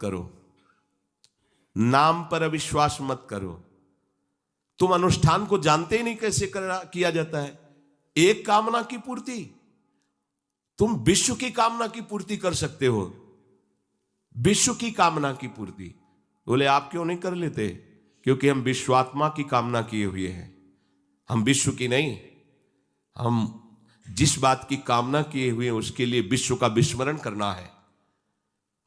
करो, नाम पर अविश्वास मत करो। तुम अनुष्ठान को जानते ही नहीं कैसे किया जाता है। एक कामना की पूर्ति, तुम विश्व की कामना की पूर्ति कर सकते हो, विश्व की कामना की पूर्ति। बोले आप क्यों नहीं कर लेते? क्योंकि हम विश्वात्मा की कामना किए हुए हैं, हम विश्व की नहीं। हम जिस बात की कामना किए हुए हैं उसके लिए विश्व का विस्मरण करना है।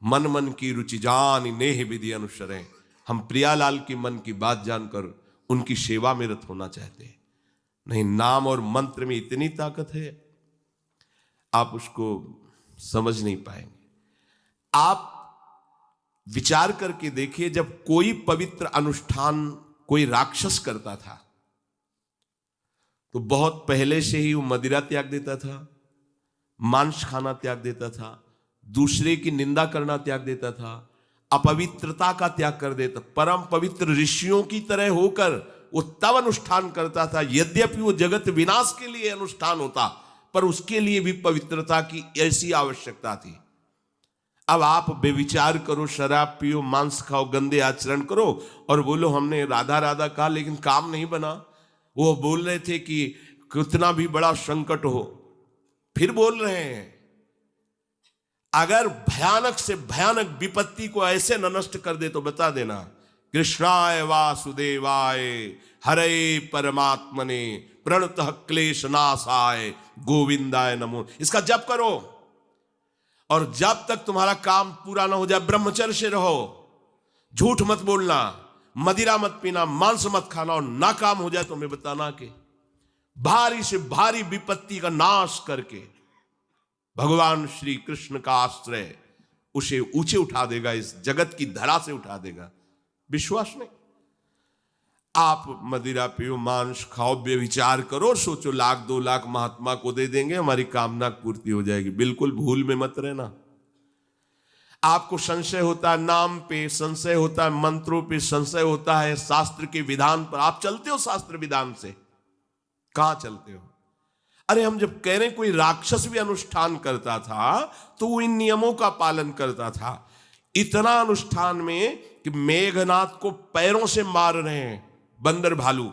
मन मन की रुचि जान नेह विधि अनुसरें। हम प्रियालाल की मन की बात जानकर उनकी सेवा में रत होना चाहते हैं। नहीं, नाम और मंत्र में इतनी ताकत है, आप उसको समझ नहीं पाएंगे। आप विचार करके देखिए, जब कोई पवित्र अनुष्ठान कोई राक्षस करता था तो बहुत पहले से ही वो मदिरा त्याग देता था, मांस खाना त्याग देता था, दूसरे की निंदा करना त्याग देता था, अपवित्रता का त्याग कर देता। परम पवित्र ऋषियों की तरह होकर वो तब अनुष्ठान करता था। यद्यपि वो जगत विनाश के लिए अनुष्ठान होता, पर उसके लिए भी पवित्रता की ऐसी आवश्यकता थी। अब आप बेविचार करो, शराब पियो, मांस खाओ, गंदे आचरण करो और बोलो हमने राधा राधा कहा लेकिन काम नहीं बना। वो बोल रहे थे कि कितना भी बड़ा संकट हो, फिर बोल रहे हैं। अगर भयानक से भयानक विपत्ति को ऐसे न नष्ट कर दे तो बता देना, कृष्णाय वासुदेवाय हरे परमात्मने प्रणतः क्लेश नाशाय गोविंदाय नमो, इसका जप करो। और जब तक तुम्हारा काम पूरा ना हो जाए ब्रह्मचर्य से रहो, झूठ मत बोलना, मदिरा मत पीना, मांस मत खाना, और ना काम हो जाए तो मैं बताना कि भारी से भारी विपत्ति का नाश करके भगवान श्री कृष्ण का आश्रय उसे ऊंचे उठा देगा, इस जगत की धरा से उठा देगा। विश्वास नहीं? आप मदिरा पियो, मांस खाओ, बेविचार करो, सोचो लाख 2 लाख महात्मा को दे देंगे, हमारी कामना पूर्ति हो जाएगी। बिल्कुल भूल में मत रहना। आपको संशय होता है नाम पे, संशय होता है मंत्रों पे, संशय होता है शास्त्र के विधान पर। आप चलते हो शास्त्र विधान से? कहां चलते हो? अरे हम जब कह रहे कोई राक्षस भी अनुष्ठान करता था तो वो इन नियमों का पालन करता था। इतना अनुष्ठान में कि मेघनाथ को पैरों से मार रहे हैं बंदर भालू,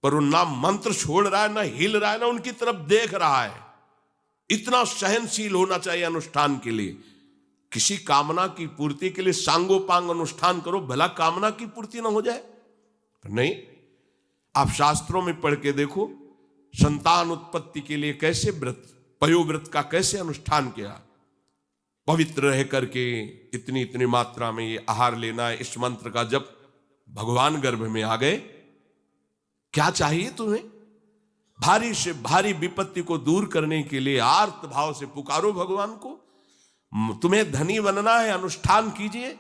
पर वो ना मंत्र छोड़ रहा है, ना हिल रहा है, ना उनकी तरफ देख रहा है। इतना सहनशील होना चाहिए अनुष्ठान के लिए। किसी कामना की पूर्ति के लिए सांगोपांग अनुष्ठान करो, भला कामना की पूर्ति ना हो जाए? नहीं। आप शास्त्रों में पढ़ के देखो, संतान उत्पत्ति के लिए कैसे व्रत, पयोव्रत का कैसे अनुष्ठान किया। पवित्र रह करके इतनी इतनी मात्रा में ये आहार लेना है, इस मंत्र का जब भगवान गर्भ में आ गए। क्या चाहिए तुम्हें? भारी से भारी विपत्ति को दूर करने के लिए आर्त भाव से पुकारो भगवान को। तुम्हें धनी बनना है, अनुष्ठान कीजिए।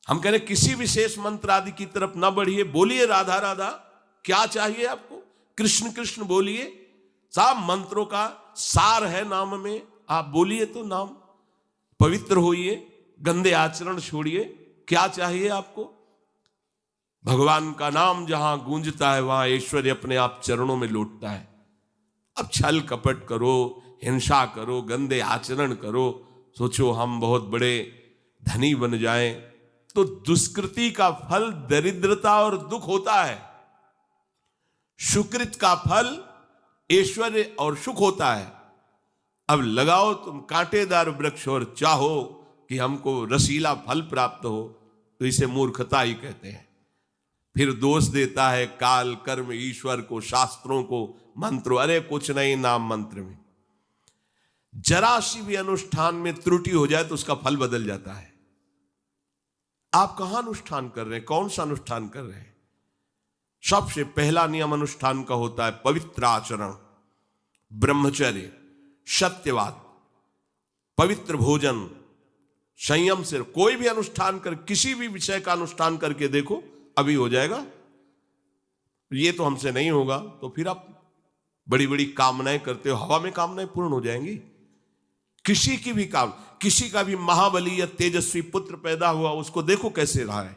हम कह रहे किसी विशेष मंत्र आदि की तरफ ना बढ़िए, बोलिए राधा राधा। क्या चाहिए आपको? कृष्ण कृष्ण बोलिए। सब मंत्रों का सार है नाम में, आप बोलिए तो नाम। पवित्र होइए, गंदे आचरण छोड़िए। क्या चाहिए आपको? भगवान का नाम जहां गूंजता है वहां ऐश्वर्य अपने आप चरणों में लौटता है। अब छल कपट करो, हिंसा करो, गंदे आचरण करो, सोचो हम बहुत बड़े धनी बन जाएं, तो दुष्कृति का फल दरिद्रता और दुख होता है। सुकृत का फल ऐश्वर्य और सुख होता है। अब लगाओ तुम कांटेदार वृक्ष और चाहो कि हमको रसीला फल प्राप्त हो, तो इसे मूर्खता ही कहते हैं। फिर दोष देता है काल, कर्म, ईश्वर को, शास्त्रों को, मंत्रों। अरे कुछ नहीं, नाम मंत्र में जरा सी भी अनुष्ठान में त्रुटि हो जाए तो उसका फल बदल जाता है। आप कहां अनुष्ठान कर रहे हैं? कौन सा अनुष्ठान कर रहे हैं? सबसे पहला नियम अनुष्ठान का होता है पवित्र आचरण, ब्रह्मचर्य, सत्यवाद, पवित्र भोजन, संयम से। कोई भी अनुष्ठान कर, किसी भी विषय का अनुष्ठान करके देखो, अभी हो जाएगा। ये तो हमसे नहीं होगा, तो फिर आप बड़ी बड़ी कामनाएं करते हो, हवा में कामनाएं पूर्ण हो जाएंगी। किसी की भी काम, किसी का भी महाबली या तेजस्वी पुत्र पैदा हुआ, उसको देखो कैसे रहा है,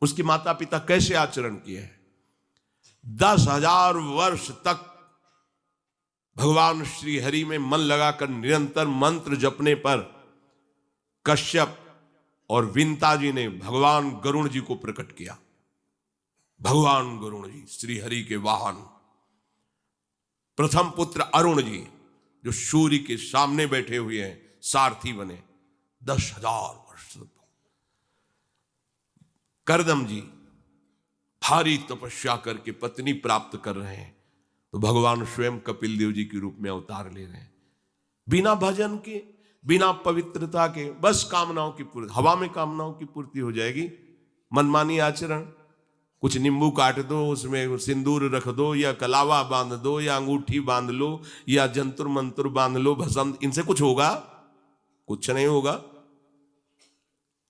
उसकी माता पिता कैसे आचरण किए हैं। 10,000 वर्ष तक भगवान श्री हरि में मन लगाकर निरंतर मंत्र जपने पर कश्यप और विंता जी ने भगवान गरुण जी को प्रकट किया। भगवान गरुण जी श्री हरि के वाहन, प्रथम पुत्र अरुण जी जो सूर्य के सामने बैठे हुए हैं, सारथी बने 10,000 वर्ष। करदम जी भारी तपस्या करके पत्नी प्राप्त कर रहे हैं, तो भगवान स्वयं कपिल देव जी के रूप में अवतार ले रहे हैं। बिना भजन के, बिना पवित्रता के, बस कामनाओं की पूर्ति, हवा में कामनाओं की पूर्ति हो जाएगी। मनमानी आचरण, कुछ नींबू काट दो, उसमें सिंदूर रख दो, या कलावा बांध दो, या अंगूठी बांध लो, या जंतुर मंतुर बांध लो, भस्म, इनसे कुछ होगा? कुछ नहीं होगा।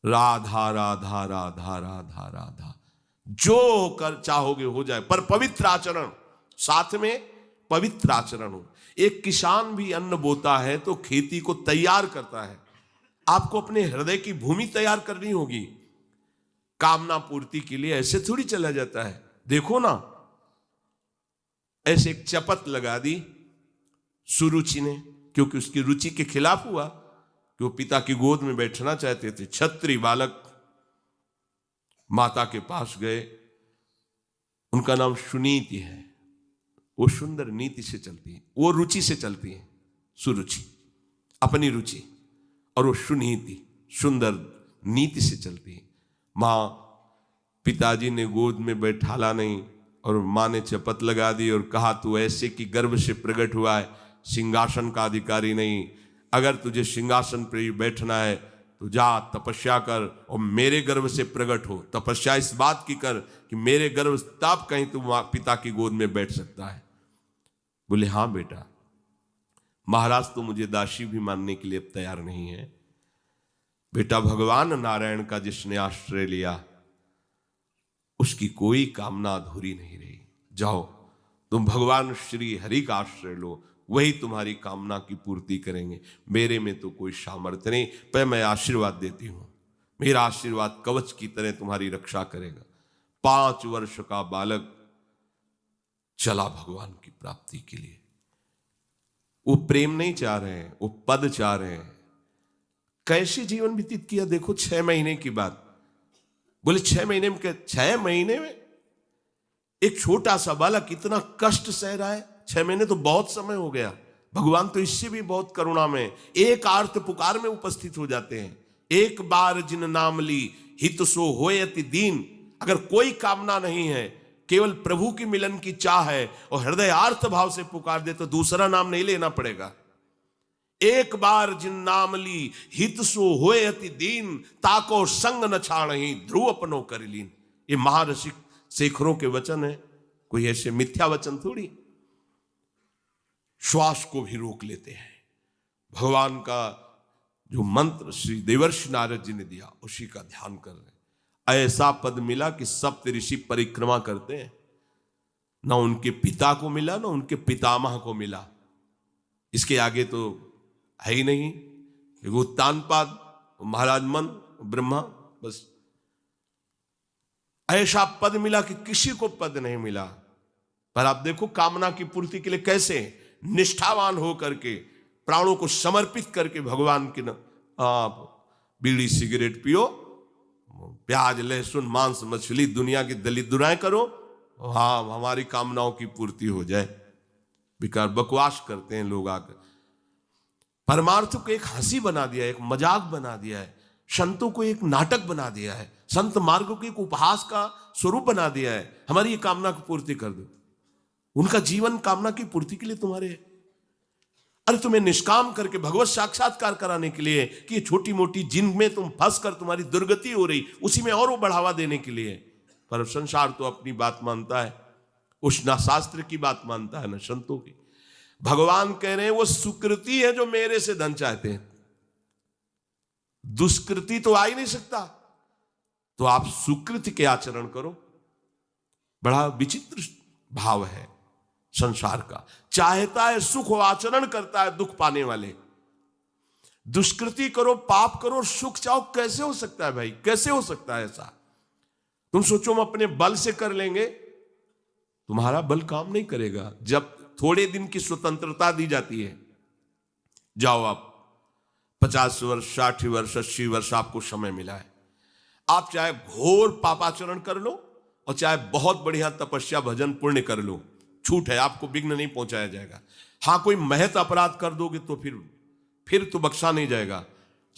राधा राधा राधा राधा राधा, जो कर चाहोगे हो जाए, पर पवित्र आचरण, साथ में पवित्र आचरण हो। एक किसान भी अन्न बोता है तो खेती को तैयार करता है। आपको अपने हृदय की भूमि तैयार करनी होगी। कामना पूर्ति के लिए ऐसे थोड़ी चला जाता है। देखो ना, ऐसे एक चपत लगा दी सुरुचि ने, क्योंकि उसकी रुचि के खिलाफ हुआ कि वो पिता की गोद में बैठना चाहते थे। छत्री बालक माता के पास गए, उनका नाम सुनीति है। वो सुंदर नीति से चलती है, वो रुचि से चलती है, सुरुचि अपनी रुचि, और वो सुनीति सुंदर नीति से चलती है। माँ, पिताजी ने गोद में बैठाला नहीं, और माँ ने चपत लगा दी और कहा तू ऐसे कि गर्भ से प्रकट हुआ है, सिंहासन का अधिकारी नहीं। अगर तुझे सिंहासन पर बैठना है तो जा तपस्या कर और मेरे गर्भ से प्रकट हो। तपस्या इस बात की कर कि मेरे गर्भ, तब कहीं तू पिता की गोद में बैठ सकता है। बोले हाँ बेटा। महाराज तो मुझे दासी भी मानने के लिए अब तैयार नहीं है। बेटा, भगवान नारायण का जिसने आश्रय लिया उसकी कोई कामना अधूरी नहीं रही। जाओ तुम भगवान श्री हरि का आश्रय लो, वही तुम्हारी कामना की पूर्ति करेंगे। मेरे में तो कोई सामर्थ्य नहीं, पर मैं आशीर्वाद देती हूं। मेरा आशीर्वाद कवच की तरह तुम्हारी रक्षा करेगा। 5 वर्ष का बालक चला भगवान की प्राप्ति के लिए। वो प्रेम नहीं चाह रहे हैं, वो पद चाह रहे हैं। कैसे जीवन व्यतीत किया देखो। 6 महीने की बात। बोले 6 महीने में, 6 महीने में एक छोटा सा बालक इतना कष्ट सह रहा है। 6 महीने तो बहुत समय हो गया। भगवान तो इससे भी बहुत करुणा में एक आर्त पुकार में उपस्थित हो जाते हैं। एक बार जिन नाम ली हित सो होय अति दीन। अगर कोई कामना नहीं है, केवल प्रभु की मिलन की चाह है और हृदय आर्त भाव से पुकार दे, तो दूसरा नाम नहीं लेना पड़ेगा। एक बार जिन नाम ली हित सो होय अति दीन, ताको संग न छाणहि ध्रुव अपनो कर लीन। ये महारसिक शेखरों के वचन है, कोई ऐसे मिथ्या वचन थोड़ी। श्वास को भी रोक लेते हैं। भगवान का जो मंत्र श्री देवर्षि नारद जी ने दिया उसी का ध्यान कर रहे हैं। ऐसा पद मिला कि सप्त ऋषि परिक्रमा करते हैं। ना उनके पिता को मिला, ना उनके पितामह को मिला। इसके आगे तो है ही नहीं। एक उत्तानपाद, महाराज मन, ब्रह्मा, बस ऐसा पद मिला कि किसी को पद नहीं मिला। पर आप देखो कामना की पूर्ति के लिए कैसे निष्ठावान होकर के, प्राणों को समर्पित करके भगवान की आप बीड़ी सिगरेट पियो, प्याज लहसुन मांस मछली दुनिया की दलित दुराएं करो, हाँ हमारी कामनाओं की पूर्ति हो जाए। बेकार बकवास करते हैं लोग आकर। परमार्थ को एक हंसी बना दिया है, एक मजाक बना दिया है। संतों को एक नाटक बना दिया है। संत मार्ग को एक उपहास का स्वरूप बना दिया है। हमारी ये कामना की पूर्ति कर दो। उनका जीवन कामना की पूर्ति के लिए तुम्हारे है। अरे तुम्हें निष्काम करके भगवत साक्षात्कार कराने के लिए कि ये छोटी मोटी जिनमें तुम फंस कर तुम्हारी दुर्गति हो रही, उसी में और वो बढ़ावा देने के लिए। पर संसार तो अपनी बात मानता है, उस ना शास्त्र की बात मानता है ना संतों की। भगवान कह रहे हैं वो सुकृति है जो मेरे से धन चाहते हैं, दुष्कृति तो आ ही नहीं सकता। तो आप सुकृति के आचरण करो। बड़ा विचित्र भाव है संसार का। चाहता है सुख, आचरण करता है दुख पाने वाले। दुष्कृति करो, पाप करो, सुख चाहो, कैसे हो सकता है भाई? कैसे हो सकता है ऐसा? तुम सोचो हम अपने बल से कर लेंगे, तुम्हारा बल काम नहीं करेगा। जब थोड़े दिन की स्वतंत्रता दी जाती है, जाओ आप 50 वर्ष, 60 वर्ष, 80 वर्ष आपको समय मिला है। आप चाहे घोर पापाचरण कर लो और चाहे बहुत बढ़िया तपस्या भजन पुण्य कर लो, छूट है, आपको विघ्न नहीं पहुंचाया जाएगा। हाँ, कोई महत अपराध कर दोगे तो फिर तो बख्शा नहीं जाएगा।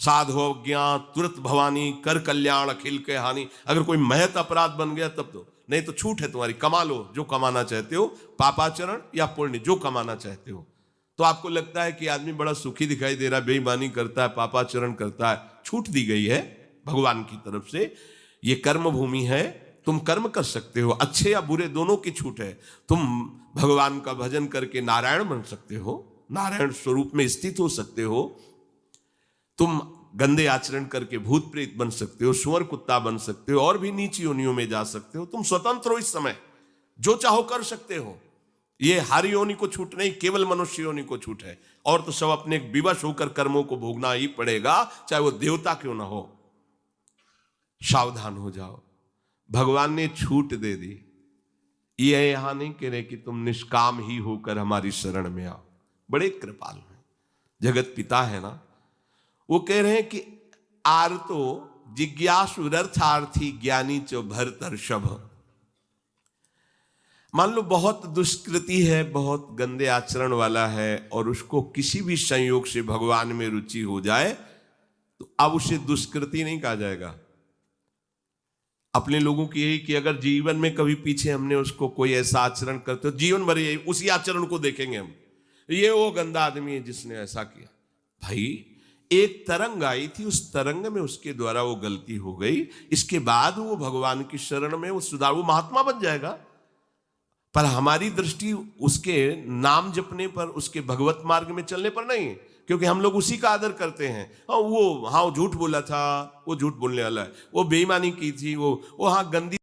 साधो ज्ञान तुरंत भवानी, कर कल्याण अखिल के हानि। अगर कोई महत अपराध बन गया तब तो, नहीं तो छूट है तुम्हारी, कमा लो जो कमाना चाहते हो, पापाचरण या पुण्य जो कमाना चाहते हो। तो आपको लगता है कि आदमी बड़ा सुखी दिखाई दे रहा है, बेईमानी करता है, पापाचरण करता है, छूट दी गई है भगवान की तरफ से। ये कर्म भूमि है, तुम कर्म कर सकते हो, अच्छे या बुरे दोनों की छूट है। तुम भगवान का भजन करके नारायण बन सकते हो, नारायण स्वरूप में स्थित हो सकते हो। तुम गंदे आचरण करके भूत प्रेत बन सकते हो, सुअर कुत्ता बन सकते हो, और भी नीच योनियों में जा सकते हो। तुम स्वतंत्र हो, इस समय जो चाहो कर सकते हो। ये हर योनि को छूट नहीं, केवल मनुष्य योनि को छूट है। और तो सब अपने विवश होकर कर्मों को भोगना ही पड़ेगा, चाहे वो देवता क्यों ना हो। सावधान हो जाओ, भगवान ने छूट दे दी। ये यहां नहीं कह रहे कि तुम निष्काम ही होकर हमारी शरण में आओ। बड़े कृपाल हैं, जगत पिता है ना। वो कह रहे हैं कि आर्तो जिज्ञासु रर्थार्थी ज्ञानी चो भरतर्षभ। मान लो बहुत दुष्कृति है, बहुत गंदे आचरण वाला है, और उसको किसी भी संयोग से भगवान में रुचि हो जाए तो अब उसे दुष्कृति नहीं कहा जाएगा। अपने लोगों की यही कि अगर जीवन में कभी पीछे हमने उसको कोई ऐसा आचरण करते हो, जीवन भर यही उसी आचरण को देखेंगे हम, ये वो गंदा आदमी है जिसने ऐसा किया। भाई, एक तरंग आई थी, उस तरंग में उसके द्वारा वो गलती हो गई, इसके बाद वो भगवान की शरण में वो सुधार, वो महात्मा बन जाएगा। पर हमारी दृष्टि उसके नाम जपने पर, उसके भगवत मार्ग में चलने पर नहीं है, क्योंकि हम लोग उसी का आदर करते हैं। वो झूठ बोला था, वो झूठ बोलने वाला है, वो बेईमानी की थी, वो हाँ गंदी